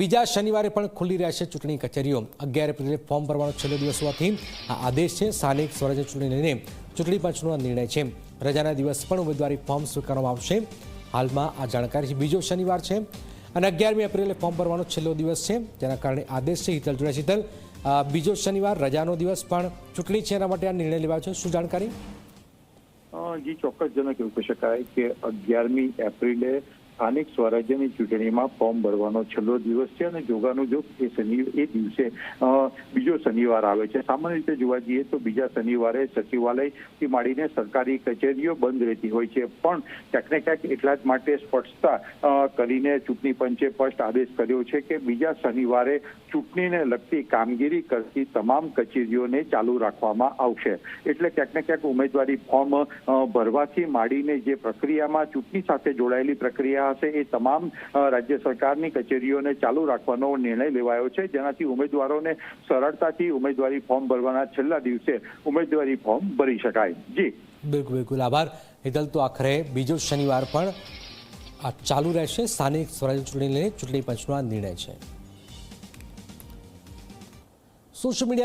બીજા શનિવારે પણ ખુલ્લી રહેશે ચૂંટણી કચેરીઓ। 11 એપ્રિલે ફોર્મ ભરવાનો છેલ્લો દિવસ હોવાથી આ આદેશ છે। સ્થાનિક સ્વરાજ્ય ચૂંટણી લઈને ચૂંટણી પંચનો આ નિર્ણય છે। રજાના દિવસ પણ ઉમેદવારી ફોર્મ સ્વીકારવામાં આવશે। હાલમાં આ જાણકારી છે। બીજો શનિવાર છે અને 11મી એપ્રિલે ફોર્મ ભરવાનો છેલ્લો દિવસ છે, જેના કારણે આદેશ છે। હિતલ જોડે હિતલ, બીજો શનિવાર રજાનો દિવસ પણ ચૂંટણી છે, એના માટે આ નિર્ણય લેવાયો છે, શું જાણકારી? જી ચોક્કસજનક એવું કહી શકાય કે 11મી એપ્રિલે સ્થાનિક સ્વરાજ્યની ચૂંટણીમાં ફોર્મ ભરવાનો છેલ્લો દિવસ છે અને જોગાનું જોગ એ દિવસે બીજો શનિવાર આવે છે। સામાન્ય રીતે જોવા જઈએ તો બીજા શનિવારે સચિવાલયથી માંડીને સરકારી કચેરીઓ બંધ રહેતી હોય છે, પણ ક્યાંક ને ક્યાંક એટલા જ માટે સ્પષ્ટતા કરીને ચૂંટણી પંચે સ્પષ્ટ આદેશ કર્યો છે કે બીજા શનિવારે ચૂંટણીને લગતી કામગીરી કરતી તમામ કચેરીઓને ચાલુ રાખવામાં આવશે। એટલે ક્યાંક ને ક્યાંક ઉમેદવારી ફોર્મ ભરવાથી માંડીને જે પ્રક્રિયામાં ચૂંટણી સાથે જોડાયેલી પ્રક્રિયા હશે એ તમામ રાજ્ય સરકારની કચેરીઓને ચાલુ રાખવાનો નિર્ણય લેવાયો છે, જેનાથી ઉમેદવારોને સરળતાથી ઉમેદવારી ફોર્મ ભરવાના છેલ્લા દિવસે ઉમેદવારી ફોર્મ ભરી શકાય। જી બિલકુલ બિલકુલ, આભાર હિતલ। તો આખરે બીજો શનિવાર પણ આ ચાલુ રહેશે। સ્થાનિક સ્વરાજ્ય ચૂંટણી લઈને ચૂંટણી પંચનો આ નિર્ણય છે। Social media